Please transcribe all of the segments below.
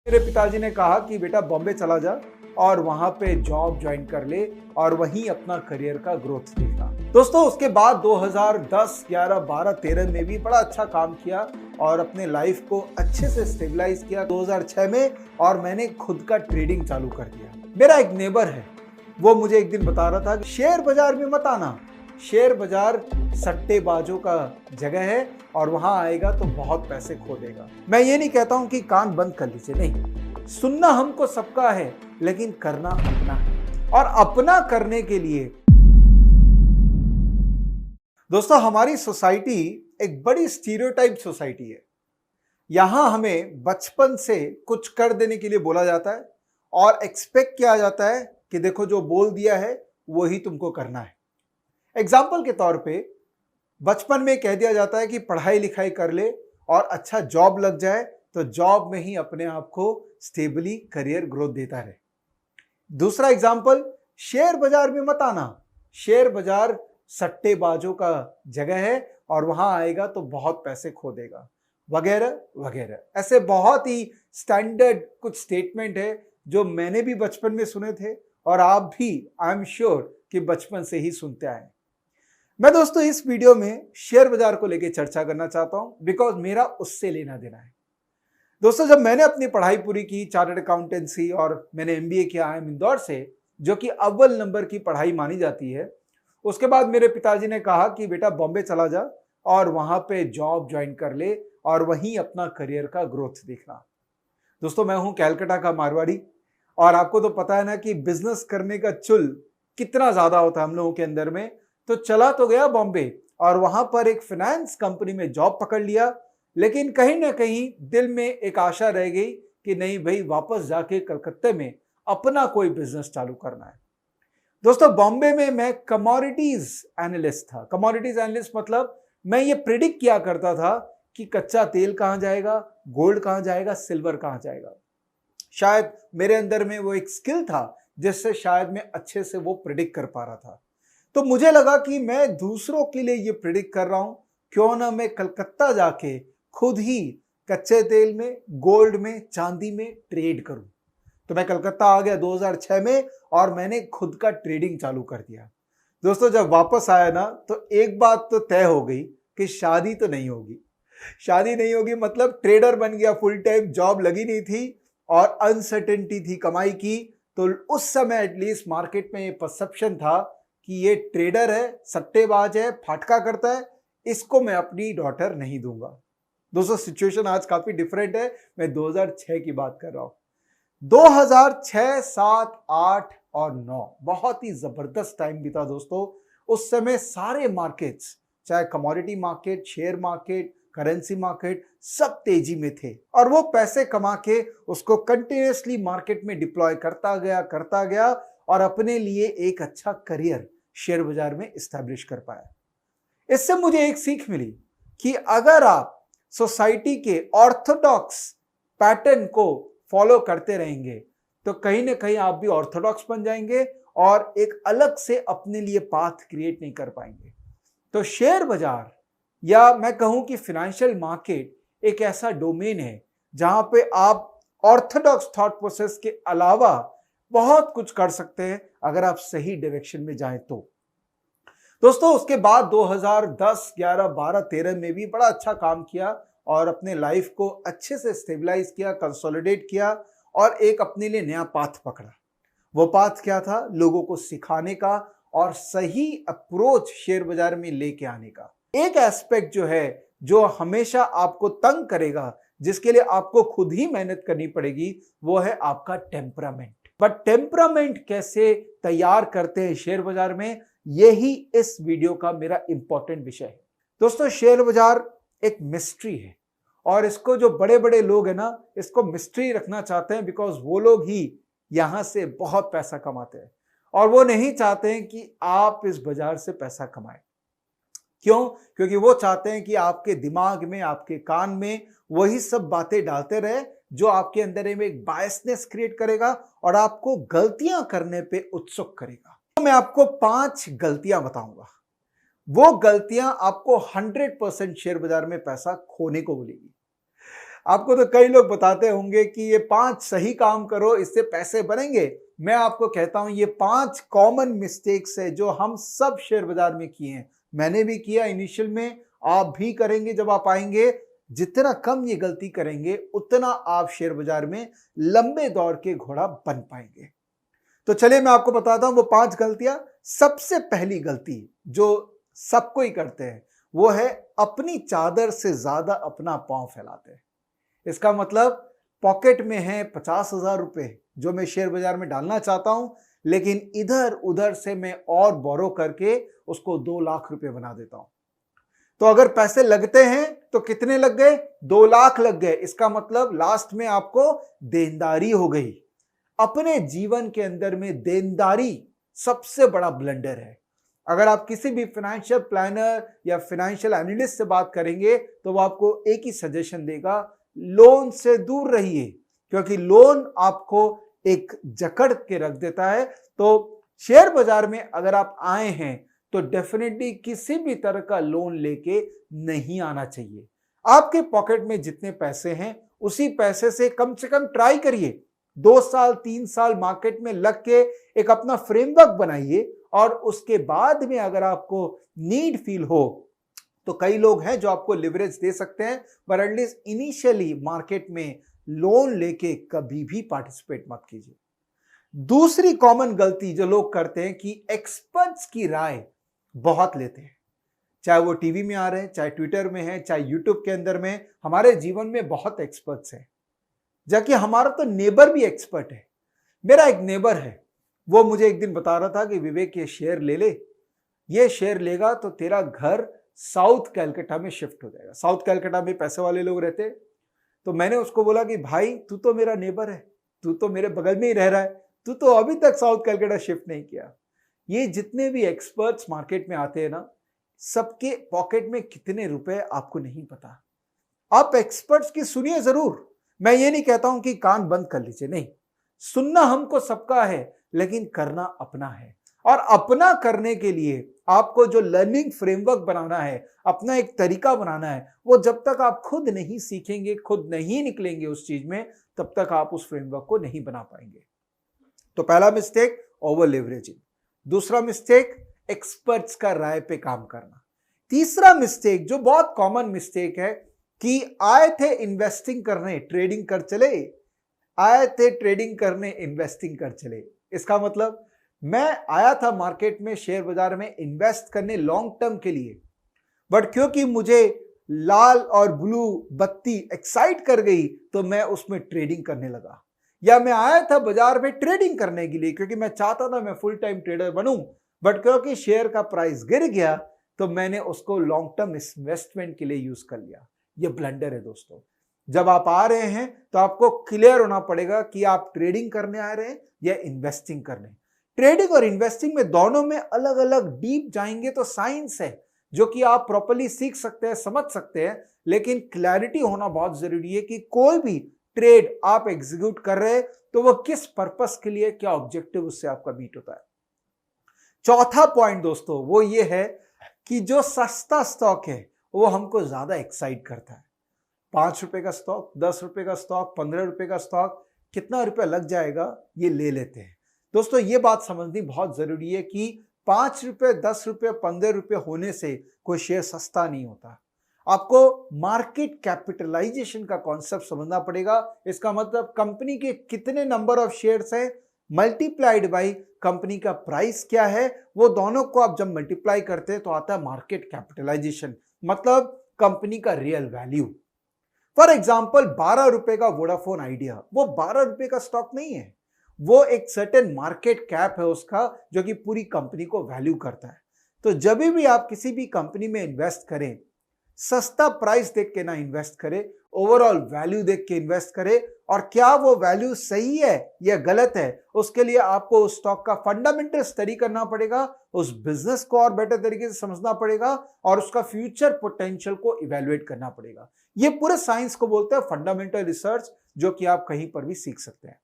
मेरे पिताजी ने कहा कि बेटा बॉम्बे चला जा और वहां पे जॉब ज्वाइन कर ले और वहीं अपना करियर का ग्रोथ देखना। दोस्तों उसके बाद 2010, 11, 12, 13 में भी बड़ा अच्छा काम किया और अपने लाइफ को अच्छे से स्टेबलाइज किया 2006 में, और मैंने खुद का ट्रेडिंग चालू कर दिया। मेरा एक नेबर है, वो मुझे एक दिन बता रहा था कि शेयर बाजार में मत आना, शेयर बाजार सट्टेबाजों का जगह है और वहां आएगा तो बहुत पैसे खो देगा। मैं ये नहीं कहता हूं कि कान बंद कर लीजिए, नहीं, सुनना हमको सबका है लेकिन करना अपना है। और अपना करने के लिए दोस्तों हमारी सोसाइटी एक बड़ी स्टीरियोटाइप सोसाइटी है। यहां हमें बचपन से कुछ कर देने के लिए बोला जाता है और एक्सपेक्ट किया जाता है कि देखो जो बोल दिया है वही तुमको करना है। एग्जाम्पल के तौर पे बचपन में कह दिया जाता है कि पढ़ाई लिखाई कर ले और अच्छा जॉब लग जाए तो जॉब में ही अपने आप को स्टेबली करियर ग्रोथ देता रहे। दूसरा एग्जाम्पल, शेयर बाजार में मत आना, शेयर बाजार सट्टेबाजों का जगह है और वहां आएगा तो बहुत पैसे खो देगा, वगैरह वगैरह। ऐसे बहुत ही स्टैंडर्ड कुछ स्टेटमेंट है जो मैंने भी बचपन में सुने थे और आप भी आई एम श्योर कि बचपन से ही सुनते आए। मैं दोस्तों इस वीडियो में शेयर बाजार को लेकर चर्चा करना चाहता हूं बिकॉज मेरा उससे लेना देना है। दोस्तों जब मैंने अपनी पढ़ाई पूरी की चार्टर्ड अकाउंटेंसी और मैंने एमबीए किया IIM इंदौर से, जो कि अव्वल नंबर की पढ़ाई मानी जाती है, उसके बाद मेरे पिताजी ने कहा कि बेटा बॉम्बे चला जा और वहां पे जॉब ज्वाइन कर ले और वहीं अपना करियर का ग्रोथ देखना। दोस्तों मैं हूं कैलकाटा का मारवाड़ी और आपको तो पता है ना कि बिजनेस करने का चुल कितना ज्यादा होता है हम लोगों के अंदर में। तो चला तो गया बॉम्बे और वहां पर एक फाइनेंस कंपनी में जॉब पकड़ लिया, लेकिन कहीं ना कहीं दिल में एक आशा रह गई कि नहीं भाई वापस जाके कलकत्ते में अपना कोई बिजनेस चालू करना है। दोस्तों बॉम्बे में मैं कमोडिटीज एनालिस्ट था। कमोडिटीज एनालिस्ट मतलब मैं ये प्रिडिक्ट किया करता था कि कच्चा तेल कहां जाएगा, गोल्ड कहां जाएगा, सिल्वर कहां जाएगा। शायद मेरे अंदर में वो एक स्किल था जिससे शायद मैं अच्छे से वो प्रिडिक्ट कर पा रहा था। तो मुझे लगा कि मैं दूसरों के लिए ये प्रिडिक्ट कर रहा हूं, क्यों ना मैं कलकत्ता जाके खुद ही कच्चे तेल में, गोल्ड में, चांदी में ट्रेड करूं। तो मैं कलकत्ता आ गया 2006 में और मैंने खुद का ट्रेडिंग चालू कर दिया। दोस्तों जब वापस आया ना तो एक बात तो तय हो गई कि शादी तो नहीं होगी। शादी नहीं होगी मतलब ट्रेडर बन गया, फुल टाइम जॉब लगी नहीं थी और अनसर्टेनिटी थी कमाई की। तो उस समय एटलीस्ट मार्केट में ये परसेप्शन था कि ये ट्रेडर है, सट्टेबाज है, फाटका करता है, इसको मैं अपनी डॉटर नहीं दूंगा। दोस्तों सिचुएशन आज काफी डिफरेंट है। मैं 2006 की बात कर रहा हूं। 2006, 7, 8 और 9 बहुत ही जबरदस्त टाइम बीता दोस्तों। उस समय सारे मार्केट्स, चाहे commodity market, share market, currency market, सब तेजी में थे और वो पैसे कमा के उसको कंटिन्यूअसली मार्केट में डिप्लॉय करता गया और अपने लिए एक अच्छा करियर शेयर बाजार में एस्टैब्लिश कर पाया। इससे मुझे एक सीख मिली कि अगर आप सोसाइटी के ऑर्थोडॉक्स पैटर्न को फॉलो करते रहेंगे तो कहीं ना कहीं आप भी ऑर्थोडॉक्स बन जाएंगे और एक अलग से अपने लिए पाथ क्रिएट नहीं कर पाएंगे। तो शेयर बाजार या मैं कहूं कि फाइनेंशियल मार्केट एक ऐसा डोमेन है जहां पे आप ऑर्थोडॉक्स थॉट प्रोसेस के अलावा बहुत कुछ कर सकते हैं अगर आप सही डायरेक्शन में जाएं तो। दोस्तों उसके बाद 2010, 11, 12, 13 में भी बड़ा अच्छा काम किया और अपने लाइफ को अच्छे से स्टेबलाइज किया, कंसोलिडेट किया और एक अपने लिए नया पाथ पकड़ा। वो पाथ क्या था? लोगों को सिखाने का और सही अप्रोच शेयर बाजार में लेके आने का। एक एस्पेक्ट जो है जो हमेशा आपको तंग करेगा, जिसके लिए आपको खुद ही मेहनत करनी पड़ेगी, वो है आपका टेम्परामेंट। बट टेम्परामेंट कैसे तैयार करते हैं शेयर बाजार में, यही इस वीडियो का मेरा इंपॉर्टेंट विषय है। दोस्तों शेयर बाजार एक मिस्ट्री है और इसको जो बड़े बड़े लोग हैं ना, इसको मिस्ट्री रखना चाहते हैं बिकॉज वो लोग ही यहां से बहुत पैसा कमाते हैं और वो नहीं चाहते हैं कि आप इस बाजार से पैसा कमाएं। क्यों? क्योंकि वो चाहते हैं कि आपके दिमाग में, आपके कान में वही सब बातें डालते रहे जो आपके अंदर में एक बायसनेस क्रिएट करेगा और आपको गलतियां करने पे उत्सुक करेगा। तो मैं आपको 5 गलतियां बताऊंगा। वो गलतियां आपको 100% शेयर बाजार में पैसा खोने को बोलेगी। आपको तो कई लोग बताते होंगे कि ये 5 सही काम करो, इससे पैसे बनेंगे। मैं आपको कहता हूं ये 5 कॉमन मिस्टेक्स है जो हम सब शेयर बाजार में किए हैं। मैंने भी किया इनिशियल में, आप भी करेंगे जब आप आएंगे। जितना कम ये गलती करेंगे उतना आप शेयर बाजार में लंबे दौर के घोड़ा बन पाएंगे। तो चलिए मैं आपको बताता हूं वो 5 गलतियां। सबसे पहली गलती जो सबको ही करते हैं वो है अपनी चादर से ज्यादा अपना पांव फैलाते हैं। इसका मतलब पॉकेट में है 50,000 रुपए जो मैं शेयर बाजार में डालना चाहता हूं, लेकिन इधर उधर से मैं और बोरो करके उसको 2 लाख रुपए बना देता हूं। तो अगर पैसे लगते हैं तो कितने लग गए? 2 लाख लग गए। इसका मतलब लास्ट में आपको देनदारी हो गई। अपने जीवन के अंदर में देनदारी सबसे बड़ा ब्लंडर है। अगर आप किसी भी फाइनेंशियल प्लानर या फाइनेंशियल एनालिस्ट से बात करेंगे तो वो आपको एक ही सजेशन देगा, लोन से दूर रहिए, क्योंकि लोन आपको एक जकड़ के रख देता है। तो शेयर बाजार में अगर आप आए हैं तो डेफिनेटली किसी भी तरह का लोन लेके नहीं आना चाहिए। आपके पॉकेट में जितने पैसे हैं उसी पैसे से कम ट्राई करिए 2 साल 3 साल मार्केट में लग के एक अपना फ्रेमवर्क बनाइए, और उसके बाद में अगर आपको नीड फील हो तो कई लोग हैं जो आपको लिवरेज दे सकते हैं, पर एटलीस्ट इनिशियली मार्केट में लोन लेके कभी भी पार्टिसिपेट मत कीजिए। दूसरी कॉमन गलती जो लोग करते हैं कि एक्सपर्ट्स की राय बहुत लेते हैं, चाहे वो टीवी में आ रहे हैं, चाहे ट्विटर में है, चाहे यूट्यूब के अंदर में। हमारे जीवन में बहुत एक्सपर्ट्स हैं, जबकि हमारा तो नेबर भी एक्सपर्ट है। मेरा एक नेबर है, वो मुझे एक दिन बता रहा था कि विवेक ये शेयर ले ले, ये शेयर लेगा तो तेरा घर साउथ कैलकाटा में शिफ्ट हो जाएगा। साउथ कैलकाटा में पैसे वाले लोग रहते हैं। तो मैंने उसको बोला कि भाई तू तो मेरा नेबर है, तू तो मेरे बगल में ही रह रहा है, तू तो अभी तक साउथ कैलकाटा शिफ्ट नहीं किया। ये जितने भी एक्सपर्ट्स मार्केट में आते हैं ना, सबके पॉकेट में कितने रुपए आपको नहीं पता। आप एक्सपर्ट्स की सुनिए जरूर, मैं ये नहीं कहता हूं कि कान बंद कर लीजिए, नहीं, सुनना हमको सबका है, लेकिन करना अपना है। और अपना करने के लिए आपको जो लर्निंग फ्रेमवर्क बनाना है, अपना एक तरीका बनाना है, वो जब तक आप खुद नहीं सीखेंगे, खुद नहीं निकलेंगे उस चीज में, तब तक आप उस फ्रेमवर्क को नहीं बना पाएंगे। तो पहला मिस्टेक ओवर लेवरेजिंग। दूसरा मिस्टेक एक्सपर्ट्स का राय पे काम करना। तीसरा मिस्टेक जो बहुत कॉमन मिस्टेक है कि आए थे इन्वेस्टिंग करने, ट्रेडिंग कर चले, आए थे ट्रेडिंग करने, इन्वेस्टिंग कर चले। इसका मतलब मैं आया था मार्केट में, शेयर बाजार में इन्वेस्ट करने लॉन्ग टर्म के लिए, बट क्योंकि मुझे लाल और ब्लू बत्ती एक्साइट कर गई तो मैं उसमें ट्रेडिंग करने लगा। या मैं आया था बाजार में ट्रेडिंग करने के लिए क्योंकि मैं चाहता था मैं फुल टाइम ट्रेडर बनूं, बट क्योंकि शेयर का प्राइस गिर गया तो मैंने उसको लॉन्ग टर्म इन्वेस्टमेंट के लिए यूज कर लिया। ये ब्लंडर है दोस्तों। जब आप आ रहे हैं तो आपको क्लियर होना पड़ेगा कि आप ट्रेडिंग करने आ रहे हैं या इन्वेस्टिंग करने। ट्रेडिंग और इन्वेस्टिंग में दोनों में अलग अलग डीप जाएंगे तो साइंस है जो कि आप प्रॉपर्ली सीख सकते हैं, समझ सकते हैं, लेकिन क्लैरिटी होना बहुत जरूरी है कि कोई भी ट्रेड आप एग्जीक्यूट कर रहे हैं तो वो किस पर्पस के लिए, क्या ऑब्जेक्टिव उससे आपका मीट होता है। चौथा पॉइंट दोस्तों वो ये है कि जो सस्ता स्टॉक है वो हमको ज्यादा एक्साइट करता है। 5 रुपए का स्टॉक, 10 रुपए का स्टॉक, 15 रुपए का स्टॉक, कितना रुपया लग जाएगा ये ले लेते हैं। दोस्तों ये बात समझनी बहुत जरूरी है कि 5 रुपए, 10 रुपए, 15 रुपए होने से कोई शेयर सस्ता नहीं होता। आपको मार्केट कैपिटलाइजेशन का कॉन्सेप्ट समझना पड़ेगा। इसका मतलब कंपनी के कितने नंबर ऑफ शेयर्स हैं मल्टीप्लाइड बाय कंपनी का प्राइस क्या है, वो दोनों को आप जब मल्टीप्लाई करते हैं तो आता है मार्केट कैपिटलाइजेशन, मतलब कंपनी का रियल वैल्यू। फॉर एग्जाम्पल 12 रुपए का वोडाफोन आइडिया, वो 12 रुपए का स्टॉक नहीं है, वो एक सर्टेन मार्केट कैप है उसका जो कि पूरी कंपनी को वैल्यू करता है। तो जब भी आप किसी भी कंपनी में इन्वेस्ट करें, सस्ता प्राइस देख के ना इन्वेस्ट करें, ओवरऑल वैल्यू देख के इन्वेस्ट करें। और क्या वो वैल्यू सही है या गलत है, उसके लिए आपको उस स्टॉक का फंडामेंटल स्टडी करना पड़ेगा, उस बिजनेस को और बेटर तरीके से समझना पड़ेगा और उसका फ्यूचर पोटेंशियल को इवेल्युएट करना पड़ेगा। ये पूरे साइंस को बोलते हैं फंडामेंटल रिसर्च, जो कि आप कहीं पर भी सीख सकते हैं।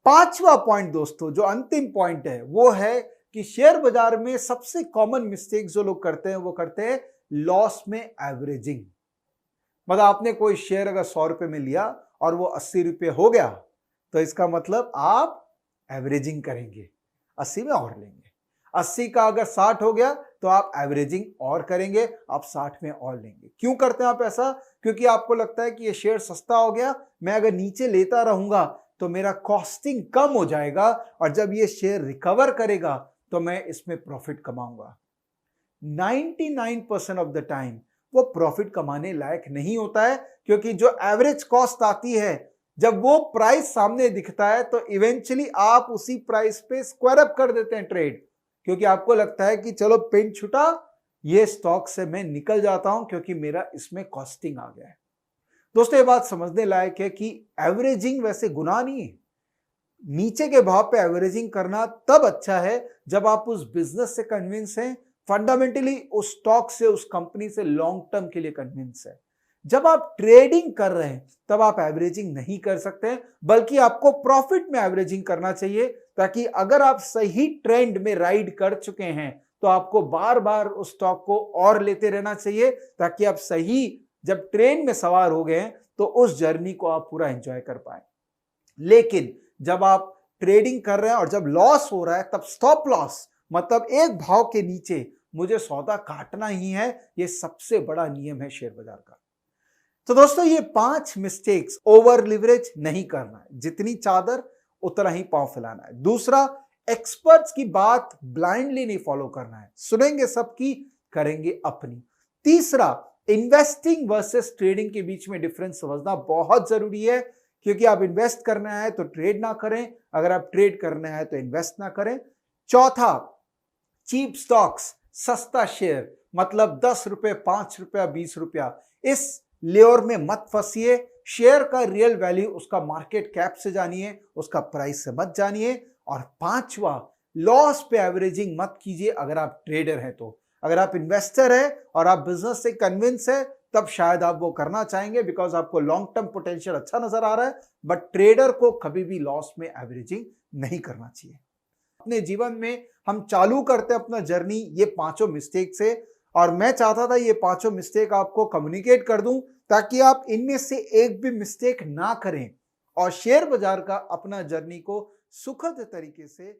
पांचवा पॉइंट दोस्तों, जो अंतिम पॉइंट है, वो है कि शेयर बाजार में सबसे कॉमन मिस्टेक जो लोग करते हैं वो करते हैं लॉस में एवरेजिंग। मतलब आपने कोई शेयर अगर 100 रुपए में लिया और वो 80 रुपए हो गया, तो इसका मतलब आप एवरेजिंग करेंगे, 80 में और लेंगे। 80 का अगर 60 हो गया तो आप एवरेजिंग और करेंगे, आप 60 में और लेंगे। क्यों करते हैं आप ऐसा? क्योंकि आपको लगता है कि ये शेयर सस्ता हो गया, मैं अगर नीचे लेता रहूंगा तो मेरा कॉस्टिंग कम हो जाएगा और जब ये शेयर रिकवर करेगा तो मैं इसमें प्रॉफिट कमाऊंगा। 99% ऑफ द टाइम वो प्रॉफिट कमाने लायक नहीं होता है, क्योंकि जो एवरेज कॉस्ट आती है, जब वो प्राइस सामने दिखता है तो इवेंचुअली आप उसी प्राइस पे स्क्वायर अप कर देते हैं ट्रेड, क्योंकि आपको लगता है कि चलो पिन छुटा, ये स्टॉक से मैं निकल जाता हूं क्योंकि मेरा इसमें कॉस्टिंग आ गया है। दोस्तों, ये बात समझने लायक है कि एवरेजिंग वैसे गुनाह नहीं है। नीचे के भाव पे एवरेजिंग करना तब अच्छा है जब आप उस बिजनेस से कन्विंस हैं, फंडामेंटली उस स्टॉक से, उस कंपनी से लॉन्ग टर्म के लिए कन्विंस है। जब आप ट्रेडिंग कर रहे हैं तब आप एवरेजिंग नहीं कर सकते, बल्कि आपको प्रॉफिट में एवरेजिंग करना चाहिए, ताकि अगर आप सही ट्रेंड में राइड कर चुके हैं तो आपको बार बार उस स्टॉक को और लेते रहना चाहिए, ताकि आप सही जब ट्रेन में सवार हो गए तो उस जर्नी को आप पूरा एंजॉय कर पाए। लेकिन जब आप ट्रेडिंग कर रहे हैं और जब लॉस हो रहा है तब स्टॉप लॉस, मतलब एक भाव के नीचे मुझे सौदा काटना ही है, यह सबसे बड़ा नियम है शेयर बाजार का। तो दोस्तों, ये 5 मिस्टेक्स, ओवर लिवरेज नहीं करना है, जितनी चादर उतना ही पांव फैलाना है। दूसरा, एक्सपर्ट्स की बात ब्लाइंडली नहीं फॉलो करना है, सुनेंगे सबकी, करेंगे अपनी। तीसरा, इन्वेस्टिंग वर्सेस ट्रेडिंग के बीच में डिफरेंस समझना बहुत जरूरी है, क्योंकि आप इन्वेस्ट करना है तो ट्रेड ना करें, अगर आप ट्रेड करना है तो इन्वेस्ट ना करें। चौथा, चीप स्टॉक्स, सस्ता शेयर, मतलब 10 रुपए, 5 रुपया, 20 रुपया, इस लेयर में मत फंसिए। शेयर का रियल वैल्यू उसका मार्केट कैप से जानिए, उसका प्राइस से मत जानिए। और पांचवा, लॉस पे एवरेजिंग मत कीजिए अगर आप ट्रेडर हैं तो। अगर आप इन्वेस्टर हैं और आप बिजनेस से कन्विंस है तब शायद आप वो करना चाहेंगे, बिकॉज आपको लॉन्ग टर्म पोटेंशियल अच्छा नजर आ रहा है, बट ट्रेडर को कभी भी लॉस में एवरेजिंग नहीं करना चाहिए। अपने जीवन में हम चालू करते हैं अपना जर्नी ये 5 मिस्टेक से, और मैं चाहता था ये 5 मिस्टेक आपको कम्युनिकेट कर दूं, ताकि आप इनमें से एक भी मिस्टेक ना करें और शेयर बाजार का अपना जर्नी को सुखद तरीके से